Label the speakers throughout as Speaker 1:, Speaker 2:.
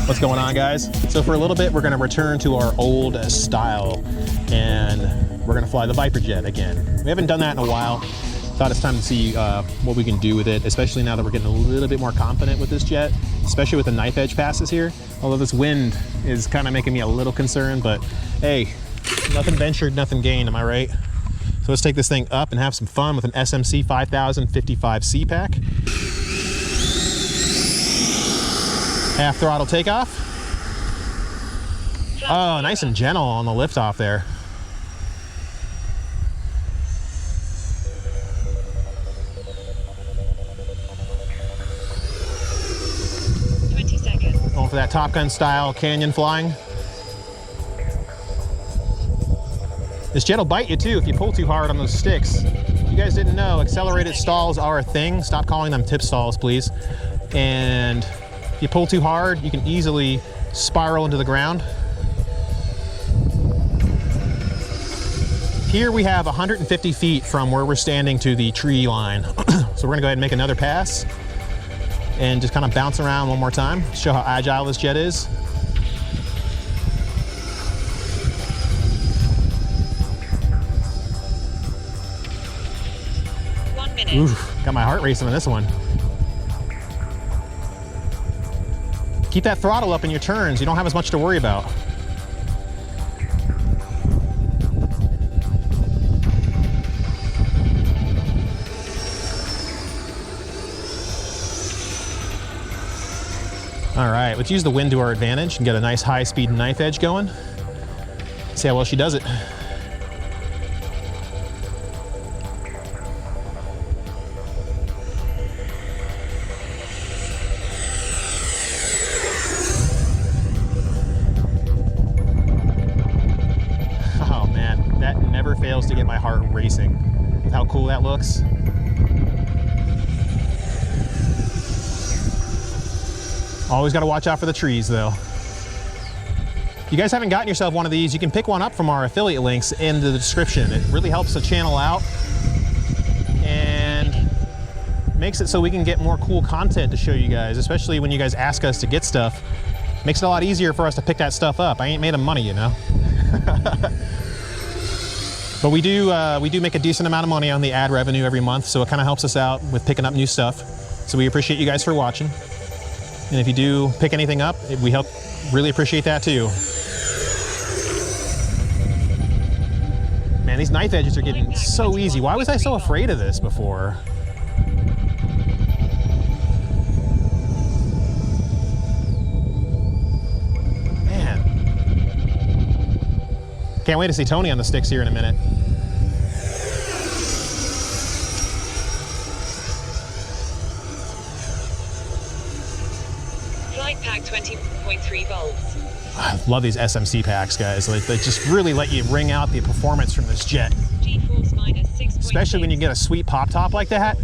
Speaker 1: What's going on, guys? So for a little bit, we're gonna return to our old style and we're gonna fly the Viper jet again. We haven't done that in a while. Thought it's time to see what we can do with it, especially now that we're getting a little bit more confident with this jet, especially with the knife edge passes here. Although this wind is kind of making me a little concerned, but hey, nothing ventured, nothing gained, am I right? So let's take this thing up and have some fun with an SMC 5055C pack. Half throttle takeoff. Oh, nice and gentle on the liftoff there. Going for that Top Gun style canyon flying. This jet will bite you too if you pull too hard on those sticks. You guys didn't know, accelerated stalls are a thing. Stop calling them tip stalls, please. And if you pull too hard, you can easily spiral into the ground. Here we have 150 feet from where we're standing to the tree line. So we're gonna go ahead and make another pass and just kind of bounce around one more time, show how agile this jet is.
Speaker 2: One minute.
Speaker 1: Oof, got my heart racing on this one. Keep that throttle up in your turns. You don't have as much to worry about. All right, let's use the wind to our advantage and get a nice high-speed knife edge going. See how well she does it. Oh man, that never fails to get my heart racing with how cool that looks. Always got to watch out for the trees, though. If you guys haven't gotten yourself one of these, you can pick one up from our affiliate links in the description. It really helps the channel out and makes it so we can get more cool content to show you guys, especially when you guys ask us to get stuff. Makes it a lot easier for us to pick that stuff up. I ain't made them money, you know. But we do make a decent amount of money on the ad revenue every month, so it kind of helps us out with picking up new stuff. So we appreciate you guys for watching. And if you do pick anything up, we really appreciate that too. Man, these knife edges are getting so easy. Why was I so afraid of this before? Man. Can't wait to see Tony on the sticks here in a minute.
Speaker 2: Pack 20.3 volts.
Speaker 1: I love these SMC packs, guys. They just really let you wring out the performance from this jet.
Speaker 2: G-force minus 6.6.
Speaker 1: Especially when you get a sweet pop top like that.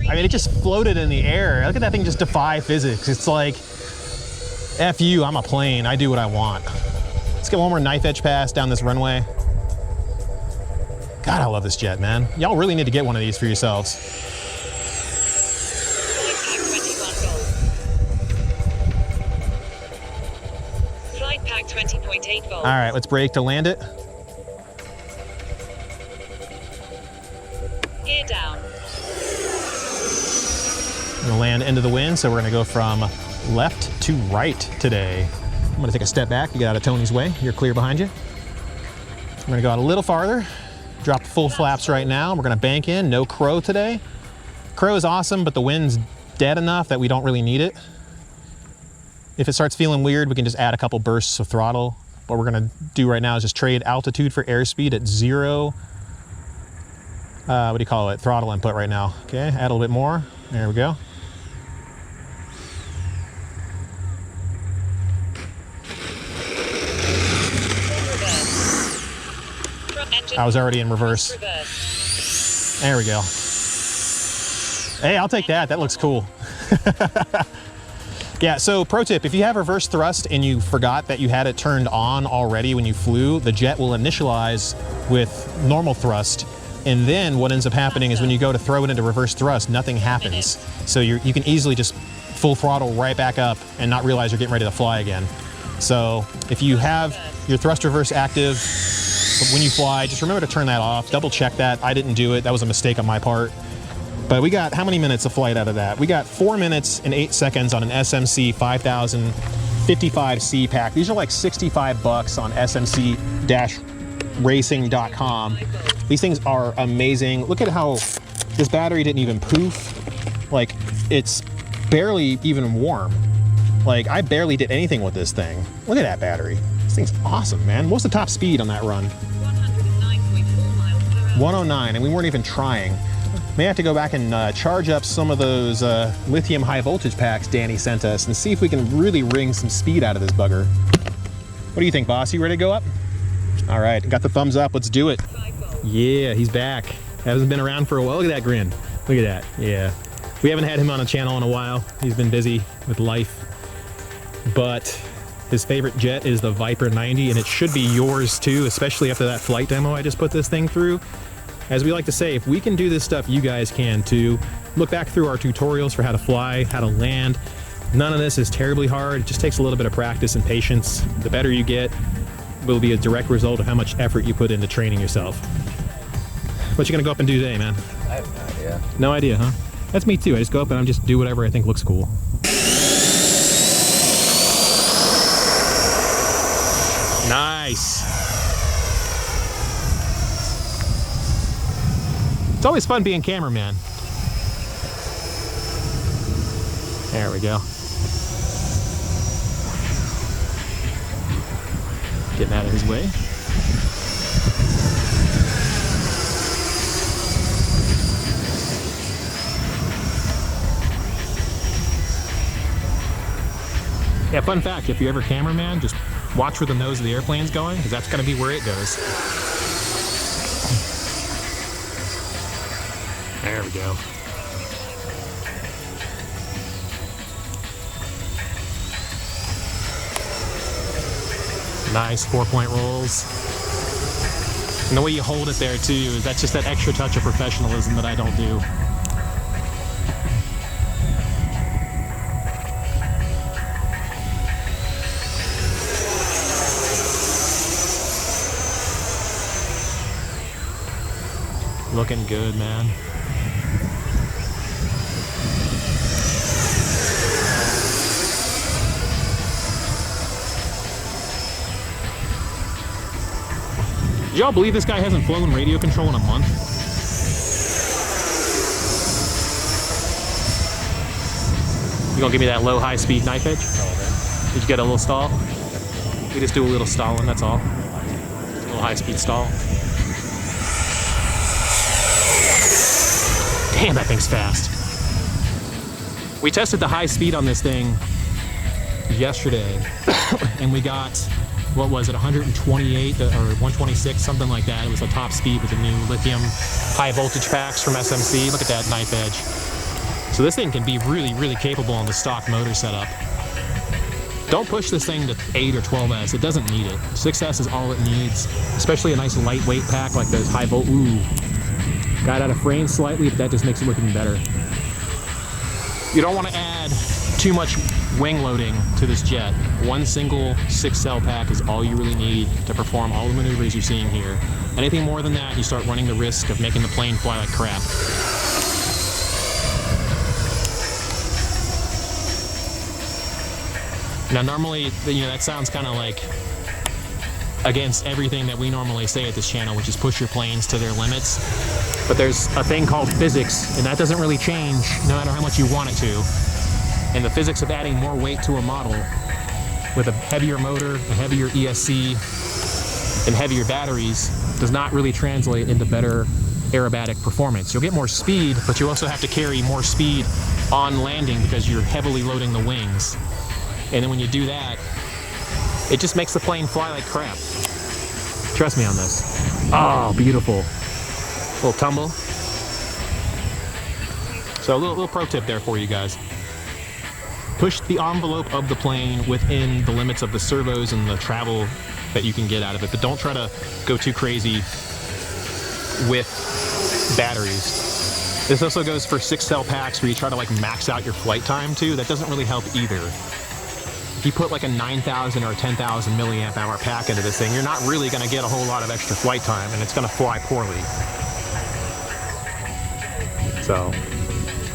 Speaker 1: I mean, it just floated in the air. Look at that thing just defy physics. It's like, F you, I'm a plane. I do what I want. Let's get one more knife edge pass down this runway. God, I love this jet, man. Y'all really need to get one of these for yourselves.
Speaker 2: Pack 20.8 volts.
Speaker 1: All right, let's brake to land it.
Speaker 2: Gear down.
Speaker 1: We're gonna land into the wind, so we're gonna go from left to right today. I'm gonna take a step back. You get out of Tony's way. You're clear behind you. We're gonna go out a little farther. Drop the full flaps right now. We're gonna bank in. No crow today. Crow is awesome, but the wind's dead enough that we don't really need it. If it starts feeling weird, we can just add a couple bursts of throttle. What we're gonna do right now is just trade altitude for airspeed at 0, what do you call it, throttle input right now. Okay, add a little bit more. There we go. I was already in reverse. There we go. Hey, I'll take that. That looks cool. Yeah, so pro tip, if you have reverse thrust and you forgot that you had it turned on already when you flew, the jet will initialize with normal thrust. And then what ends up happening is when you go to throw it into reverse thrust, nothing happens. So you can easily just full throttle right back up and not realize you're getting ready to fly again. So if you have your thrust reverse active when you fly, just remember to turn that off. Double check that. I didn't do it. That was a mistake on my part. But we got how many minutes of flight out of that? We got 4 minutes and 8 seconds on an SMC 5055C pack. These are like 65 bucks on smc-racing.com. These things are amazing. Look at how this battery didn't even poof. Like, it's barely even warm. Like, I barely did anything with this thing. Look at that battery. This thing's awesome, man. What's the top speed on that run?
Speaker 2: 109.4 miles per hour.
Speaker 1: 109, and we weren't even trying. May have to go back and charge up some of those lithium high voltage packs Danny sent us and see if we can really wring some speed out of this bugger. What do you think, boss? You ready to go up? All right, got the thumbs up. Let's do it.
Speaker 2: 5 volts.
Speaker 1: Yeah, he's back. Hasn't been around for a while. Look at that grin. Look at that. Yeah. We haven't had him on a channel in a while. He's been busy with life. But his favorite jet is the Viper 90, and it should be yours too, especially after that flight demo I just put this thing through. As we like to say, if we can do this stuff, you guys can too. Look back through our tutorials for how to fly, how to land. None of this is terribly hard. It just takes a little bit of practice and patience. The better you get will be a direct result of how much effort you put into training yourself. What you gonna go up and do today, man?
Speaker 3: I have no idea.
Speaker 1: No idea, huh? That's me too. I just go up and I just do whatever I think looks cool. Nice. It's always fun being cameraman. There we go. Getting out of his way. Yeah, fun fact, if you're ever cameraman, just watch where the nose of the airplane's going, because that's going to be where it goes. There we go. Nice 4-point rolls. And the way you hold it there too, that's just that extra touch of professionalism that I don't do. Looking good, man. Do y'all believe this guy hasn't flown radio control in a month? You gonna give me that low high speed knife edge? Did you get a little stall? We just do a little stalling, that's all. A little high speed stall. Damn, that thing's fast. We tested the high speed on this thing yesterday, and we got, what was it, 128 or 126, something like that. It was the top speed with the new lithium high voltage packs from SMC. Look at that knife edge. So this thing can be really, really capable on the stock motor setup. Don't push this thing to 8 or 12S. It doesn't need it. 6S is all it needs, especially a nice lightweight pack like those high volt. Ooh. Got out of frame slightly, but that just makes it look even better. You don't want to add too much wing loading to this jet. One single 6-cell pack is all you really need to perform all the maneuvers you're seeing here. Anything more than that, you start running the risk of making the plane fly like crap. Now normally, you know, that sounds kind of like against everything that we normally say at this channel, which is push your planes to their limits. But there's a thing called physics, and that doesn't really change no matter how much you want it to. And the physics of adding more weight to a model with a heavier motor, a heavier ESC, and heavier batteries does not really translate into better aerobatic performance. You'll get more speed, but you also have to carry more speed on landing because you're heavily loading the wings. And then when you do that, it just makes the plane fly like crap. Trust me on this. Oh, beautiful. Little tumble. So a little pro tip there for you guys. Push the envelope of the plane within the limits of the servos and the travel that you can get out of it, but don't try to go too crazy with batteries. This also goes for 6-cell packs where you try to like max out your flight time too. That doesn't really help either. If you put like a 9,000 or a 10,000 milliamp hour pack into this thing, you're not really going to get a whole lot of extra flight time, and it's going to fly poorly. So,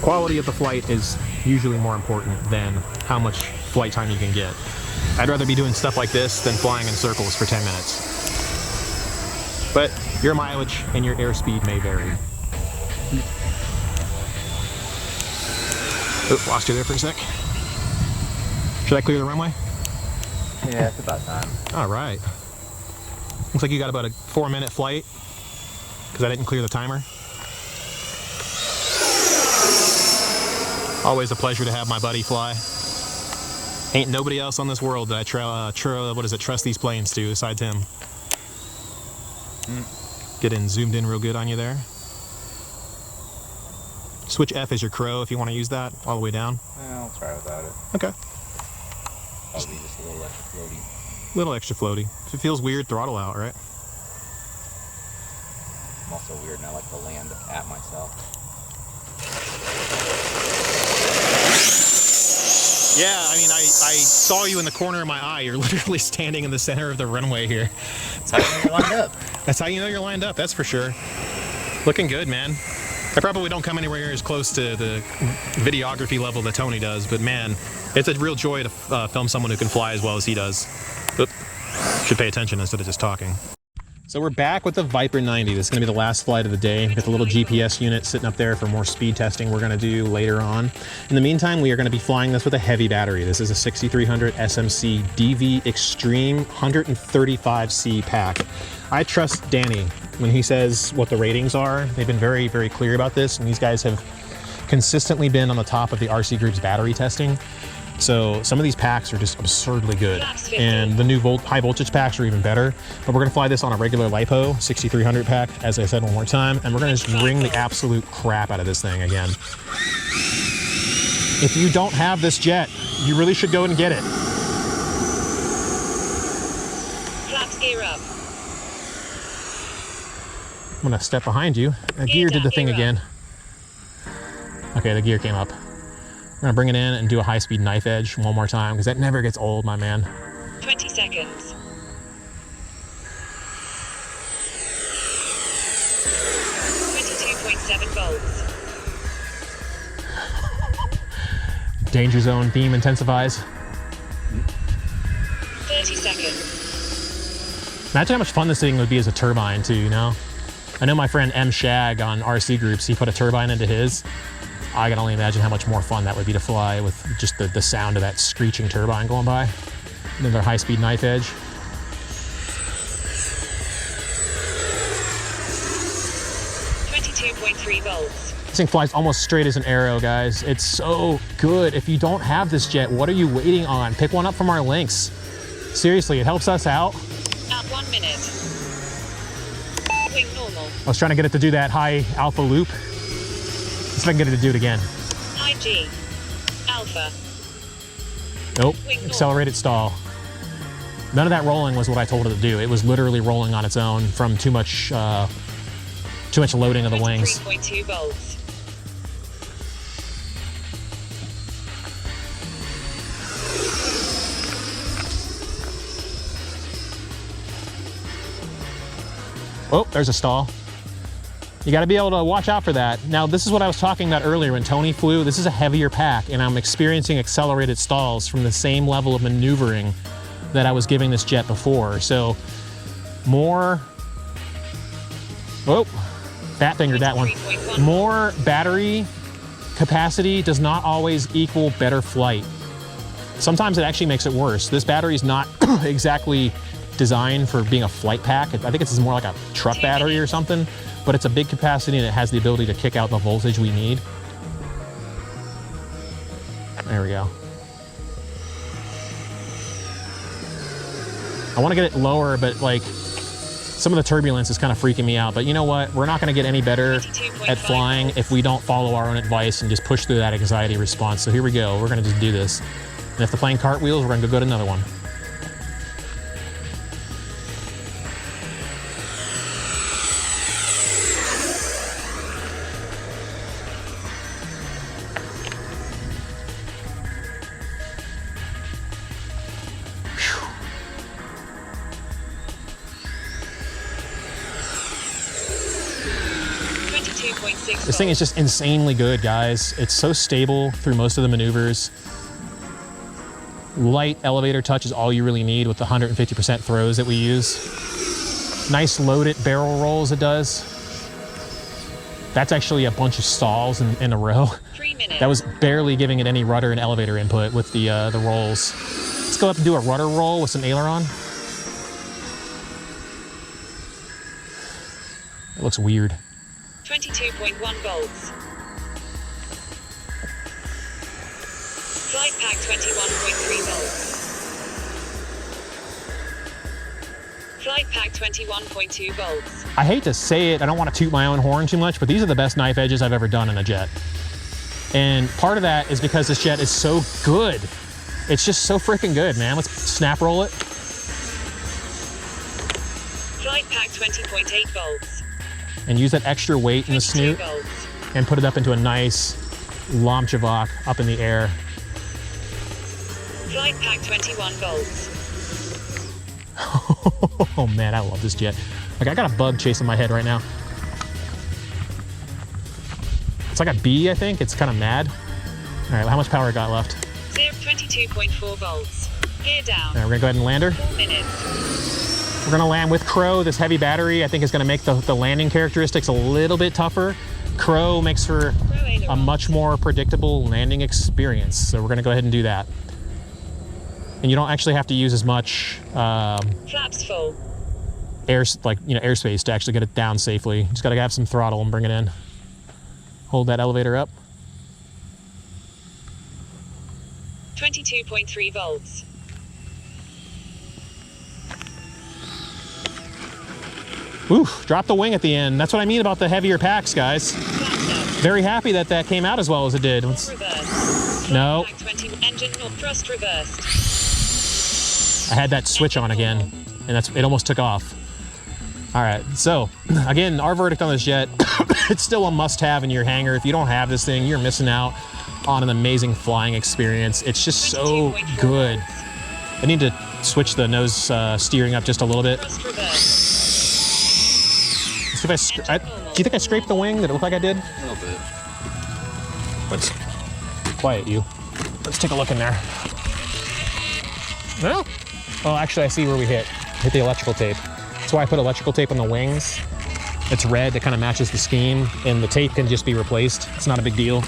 Speaker 1: quality of the flight is usually more important than how much flight time you can get. I'd rather be doing stuff like this than flying in circles for 10 minutes. But your mileage and your airspeed may vary. Oh, lost you there for a sec. Should I clear the runway?
Speaker 3: Yeah, it's about time.
Speaker 1: All right. Looks like you got about a 4-minute flight because I didn't clear the timer. Always a pleasure to have my buddy fly. Ain't nobody else on this world that I trust these planes to besides him. Get in zoomed in real good on you there. Switch F as your crow if you want to use that all the way down.
Speaker 3: Yeah, I'll try without it.
Speaker 1: Okay.
Speaker 3: Probably just a little extra floaty.
Speaker 1: Little extra floaty. If it feels weird, throttle out, right?
Speaker 3: I'm also weird and I like to land at myself.
Speaker 1: Yeah, I mean, I saw you in the corner of my eye. You're literally standing in the center of the runway here.
Speaker 3: That's how you know you're lined up.
Speaker 1: That's how you know you're lined up, that's for sure. Looking good, man. I probably don't come anywhere near as close to the videography level that Tony does, but man, it's a real joy to film someone who can fly as well as he does. Oop. Should pay attention instead of just talking. So we're back with the Viper 90. This is going to be the last flight of the day. Got the little GPS unit sitting up there for more speed testing we're going to do later on. In the meantime, we are going to be flying this with a heavy battery. This is a 6300 SMC DV Extreme 135C pack. I trust Danny when he says what the ratings are. They've been very, very clear about this, and these guys have consistently been on the top of the RC Group's battery testing. So some of these packs are just absurdly good, and the new high voltage packs are even better. But we're going to fly this on a regular LiPo 6300 pack, as I said one more time, and we're going to just wring the absolute crap out of this thing again. If you don't have this jet, you really should go and get it.
Speaker 2: Flaps gear up.
Speaker 1: I'm going to step behind you. The gear did the thing again. Okay, the gear came up. We're gonna bring it in and do a high-speed knife edge one more time because that never gets old, my man.
Speaker 2: 20 seconds. volts.
Speaker 1: Danger zone beam intensifies.
Speaker 2: 30 seconds.
Speaker 1: Imagine how much fun this thing would be as a turbine too, you know? I know my friend M. Shag on RC Groups, he put a turbine into his. I can only imagine how much more fun that would be to fly with just the sound of that screeching turbine going by. Another high-speed knife edge.
Speaker 2: volts.
Speaker 1: This thing flies almost straight as an arrow, guys. It's so good. If you don't have this jet, what are you waiting on? Pick one up from our links. Seriously, it helps us out.
Speaker 2: At 1 minute. Wing normal.
Speaker 1: I was trying to get it to do that high alpha loop. Let's see if I can get it to do it again.
Speaker 2: High G. Alpha.
Speaker 1: Nope.
Speaker 2: Wing normal.
Speaker 1: Accelerated stall. None of that rolling was what I told it to do. It was literally rolling on its own from too much loading of the wings.
Speaker 2: 3.2 volts.
Speaker 1: Oh, there's a stall. You got to be able to watch out for that. Now, this is what I was talking about earlier when Tony flew. This is a heavier pack, and I'm experiencing accelerated stalls from the same level of maneuvering that I was giving this jet before. So, more... Oh, fat fingered that one. More battery capacity does not always equal better flight. Sometimes it actually makes it worse. This battery is not exactly designed for being a flight pack. I think it's more like a truck battery or something, but it's a big capacity and it has the ability to kick out the voltage we need. There we go. I want to get it lower, but like some of the turbulence is kind of freaking me out. But you know what? We're not going to get any better at flying if we don't follow our own advice and just push through that anxiety response. So here we go. We're going to just do this. And if the plane cartwheels, we're going to go to another one.
Speaker 2: 22.6
Speaker 1: This thing is just insanely good, guys. It's so stable through most of the maneuvers. Light elevator touch is all you really need with the 150% throws that we use. Nice loaded barrel rolls it does. That's actually a bunch of stalls in a row.
Speaker 2: 3 minutes.
Speaker 1: That was barely giving it any rudder and elevator input with the rolls. Let's go up and do a rudder roll with some aileron. It looks weird.
Speaker 2: 22.1 volts. Flight pack 21.3 volts. Flight pack 21.2 volts.
Speaker 1: I hate to say it, I don't want to toot my own horn too much, but these are the best knife edges I've ever done in a jet. And part of that is because this jet is so good. It's just so freaking good, man. Let's snap roll it.
Speaker 2: Flight pack 20.8 volts.
Speaker 1: And use that extra weight in the
Speaker 2: 22
Speaker 1: snoot
Speaker 2: volts.
Speaker 1: and put it up into a nice Lomchavok up in the air.
Speaker 2: Flight pack 21 volts.
Speaker 1: Oh man, I love this jet. Like, I got a bug chasing my head right now. It's like a bee, I think. It's kind of mad. All right, how much power I got left?
Speaker 2: 22.4 volts. Gear down.
Speaker 1: All right, we're gonna go ahead and land her.
Speaker 2: 4 minutes.
Speaker 1: We're gonna land with Crow. This heavy battery, I think, is gonna make the landing characteristics a little bit tougher. Crow makes for a much more predictable landing experience. So we're gonna go ahead and do that. And you don't actually have to use as much
Speaker 2: Flaps full.
Speaker 1: airspace to actually get it down safely. You just gotta have some throttle and bring it in. Hold that elevator up.
Speaker 2: 22.3 volts.
Speaker 1: Ooh, drop the wing at the end. That's what I mean about the heavier packs, guys.
Speaker 2: Flaps up.
Speaker 1: Very happy that that came out as well as it did.
Speaker 2: Reverse.
Speaker 1: No.
Speaker 2: Flight pack 20. Engine not thrust reversed.
Speaker 1: I had that switch on again, and it almost took off. All right, so again, our verdict on this jet, it's still a must-have in your hangar. If you don't have this thing, you're missing out on an amazing flying experience. It's just so
Speaker 2: 22.4
Speaker 1: good.
Speaker 2: volts.
Speaker 1: I need to switch the nose steering up just a little bit.
Speaker 2: Thrust reversed.
Speaker 1: Let's see if do you think I scraped the wing? Did it look like I did?
Speaker 3: A little bit.
Speaker 1: Let's quiet you. Let's take a look in there. No? Oh, actually, I see where we hit. Hit the electrical tape. That's why I put electrical tape on the wings. It's red, it kind of matches the scheme, and the tape can just be replaced. It's not a big deal.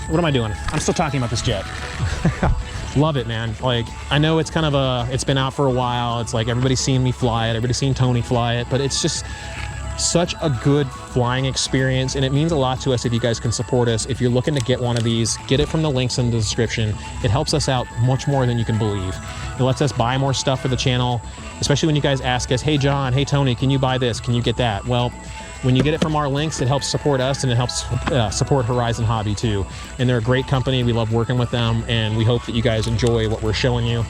Speaker 1: What am I doing? I'm still talking about this jet. Love it, man. Like, I know it's kind of it's been out for a while. It's like everybody's seen me fly it, everybody's seen Tony fly it, but it's just such a good flying experience, and it means a lot to us if you guys can support us. If you're looking to get one of these, get it from the links in the description. It helps us out much more than you can believe. It lets us buy more stuff for the channel, especially when you guys ask us, hey John, hey Tony, can you buy this? Can you get that? Well, when you get it from our links, it helps support us, and it helps support Horizon Hobby too. And they're a great company. We love working with them, and we hope that you guys enjoy what we're showing you.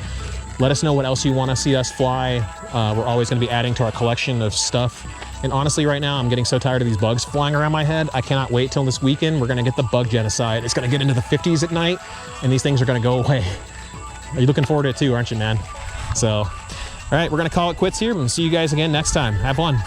Speaker 1: Let us know what else you want to see us fly. We're always going to be adding to our collection of stuff. And honestly, right now, I'm getting so tired of these bugs flying around my head. I cannot wait till this weekend. We're going to get the bug genocide. It's going to get into the 50s at night, and these things are going to go away. Are you looking forward to it too, aren't you, man? So, all right, we're going to call it quits here. We'll see you guys again next time. Have fun.